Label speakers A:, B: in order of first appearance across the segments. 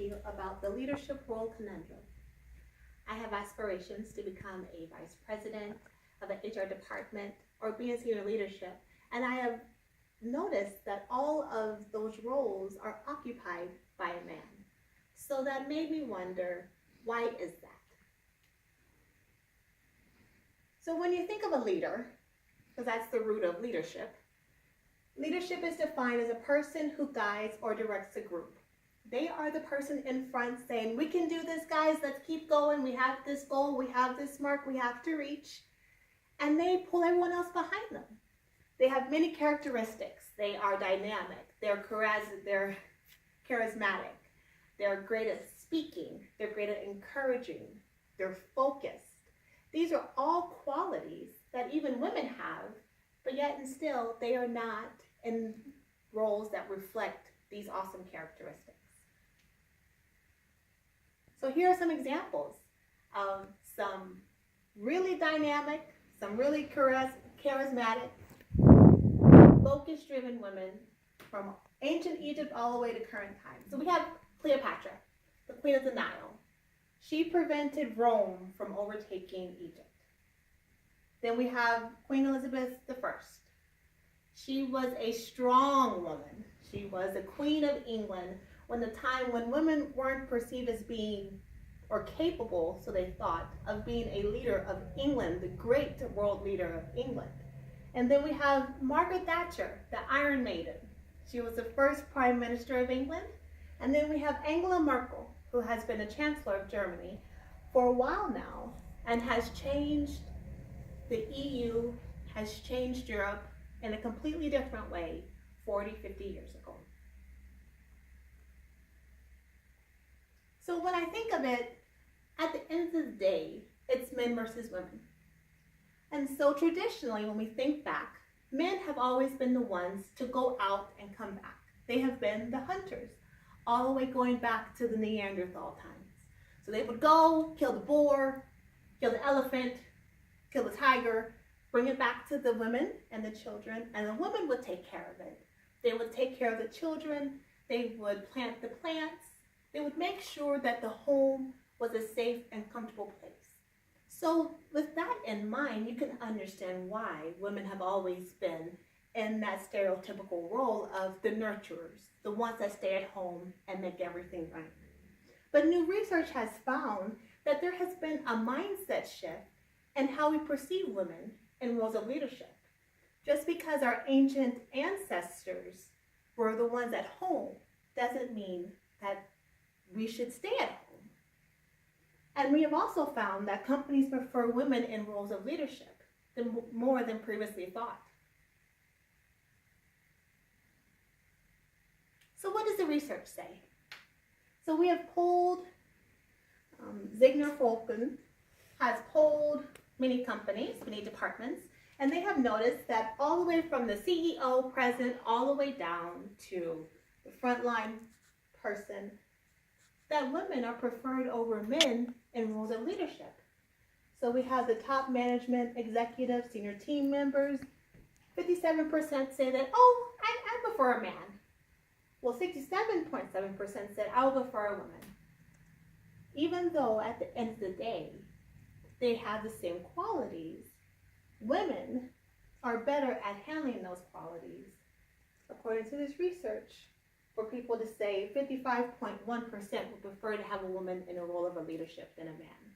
A: to you about the leadership role conundrum. I have aspirations to become a vice president of an HR department or be in senior leadership, and I have noticed that all of those roles are occupied by a man. So that made me wonder, why is that? So when you think of a leader, because that's the root of leadership, leadership is defined as a person who guides or directs a group. They are the person in front saying, we can do this, guys, let's keep going, we have this goal, we have this mark we have to reach, and they pull everyone else behind them. They have many characteristics. They are dynamic, they're charismatic, they're great at speaking, they're great at encouraging, they're focused. These are all qualities that even women have, but yet and still they are not in roles that reflect these awesome characteristics. So here are some examples of some really dynamic, some really charismatic, focus-driven women from ancient Egypt all the way to current times. So we have Cleopatra, the Queen of the Nile. She prevented Rome from overtaking Egypt. Then we have Queen Elizabeth I. She was a strong woman. She was the Queen of England when the time when women weren't perceived as being or capable, so they thought, of being a leader of England, the great world leader of England. And then we have Margaret Thatcher, the Iron Maiden. She was the first Prime Minister of England. And then we have Angela Merkel, who has been the Chancellor of Germany for a while now and has changed the EU, has changed Europe in a completely different way 40, 50 years ago. So when I think of it, at the end of the day, it's men versus women. And so traditionally, when we think back, men have always been the ones to go out and come back. They have been the hunters, all the way going back to the Neanderthal times. So they would go, kill the boar, kill the elephant, kill the tiger, bring it back to the women and the children, and the women would take care of it. They would take care of the children, they would plant the plants, they would make sure that the home was a safe and comfortable place. So with that in mind, you can understand why women have always been in that stereotypical role of the nurturers, the ones that stay at home and make everything right. But new research has found that there has been a mindset shift in how we perceive women in roles of leadership. Just because our ancient ancestors were the ones at home doesn't mean that we should stay at home. And we have also found that companies prefer women in roles of leadership more than previously thought. So what does the research say? So we have polled, Zigner Folken has polled many companies, many departments, and they have noticed that all the way from the CEO, president, all the way down to the frontline person, that women are preferred over men in roles of leadership. So we have the top management, executives, senior team members. 57% say that, oh, I prefer a man. Well, 67.7% said, I would prefer a woman. Even though at the end of the day, they have the same qualities, women are better at handling those qualities. According to this research, for people to say 55.1% would prefer to have a woman in a role of a leadership than a man.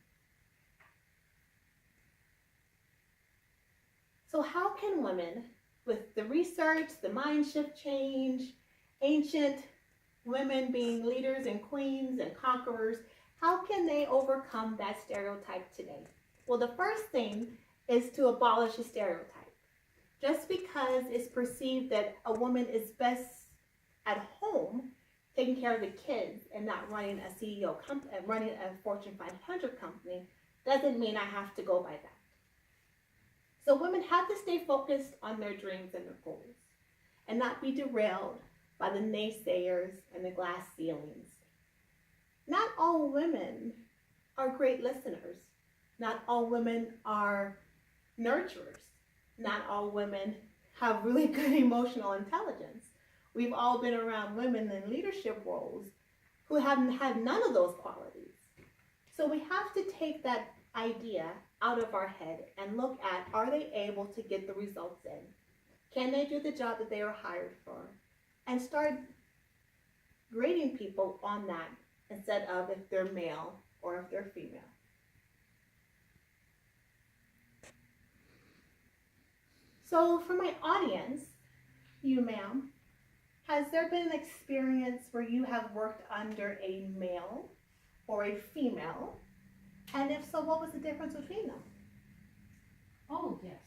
A: So how can women, with the research, the mind shift change, ancient women being leaders and queens and conquerors, how can they overcome that stereotype today? Well, the first thing is to abolish a stereotype. Just because it's perceived that a woman is best at home, taking care of the kids and not running a CEO company, running a Fortune 500 company, doesn't mean I have to go by that. So women have to stay focused on their dreams and their goals and not be derailed by the naysayers and the glass ceilings. Not all women are great listeners. Not all women are nurturers. Not all women have really good emotional intelligence. We've all been around women in leadership roles who have none of those qualities. So we have to take that idea out of our head and look at, are they able to get the results in? Can they do the job that they are hired for? And start grading people on that instead of if they're male or if they're female. So for my audience, you ma'am, has there been an experience where you have worked under a male or a female? And if so, what was the difference between them?
B: Oh, yes.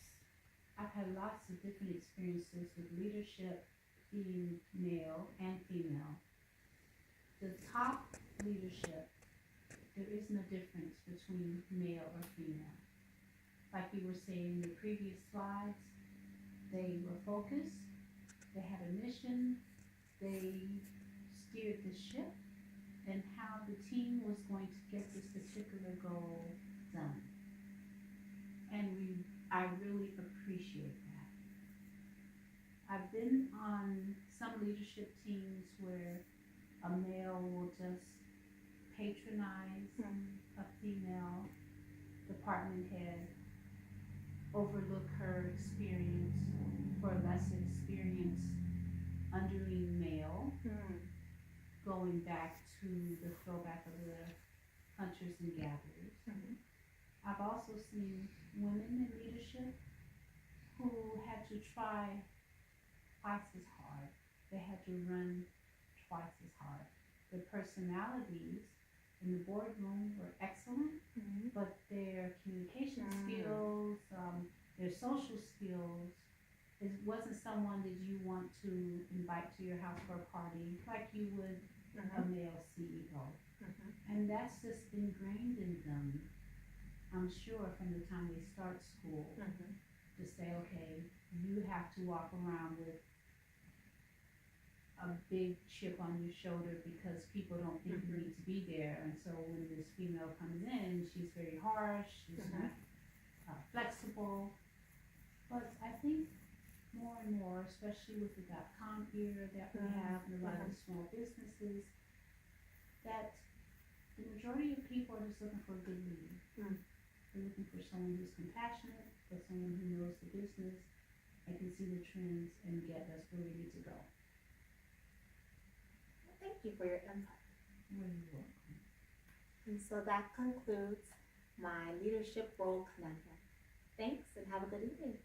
B: I've had lots of different experiences with leadership being male and female. The top leadership, there is no difference between male or female. Like we were saying in the previous slides, they were focused, they had a mission, they steered the ship, and how the team was going to get this particular goal done. And I really appreciate that. I've been on some leadership teams where a male will just patronize a female department head, overlook her experience for a less experienced underling male, going back to the throwback of the hunters and gatherers. I've also seen women in leadership who had to try twice as hard. They had to run twice as hard. Their personalities in the boardroom were excellent, but their communication skills, their social skills, it wasn't someone that you want to invite to your house for a party like you would a male CEO. And that's just ingrained in them, I'm sure, from the time they start school, to say, okay, you have to walk around with a big chip on your shoulder because people don't think you need to be there. And so when this female comes in, she's very harsh, she's not flexible. But I think more and more, especially with the .com era that we have and a lot of small businesses, that the majority of people are just looking for a good leader. They're looking for someone who's compassionate, for someone who knows the business and can see the trends and get us where we need to go.
A: Thank you for your input.
B: You're welcome.
A: And so that concludes my leadership role conundrum. Thanks and have a good evening.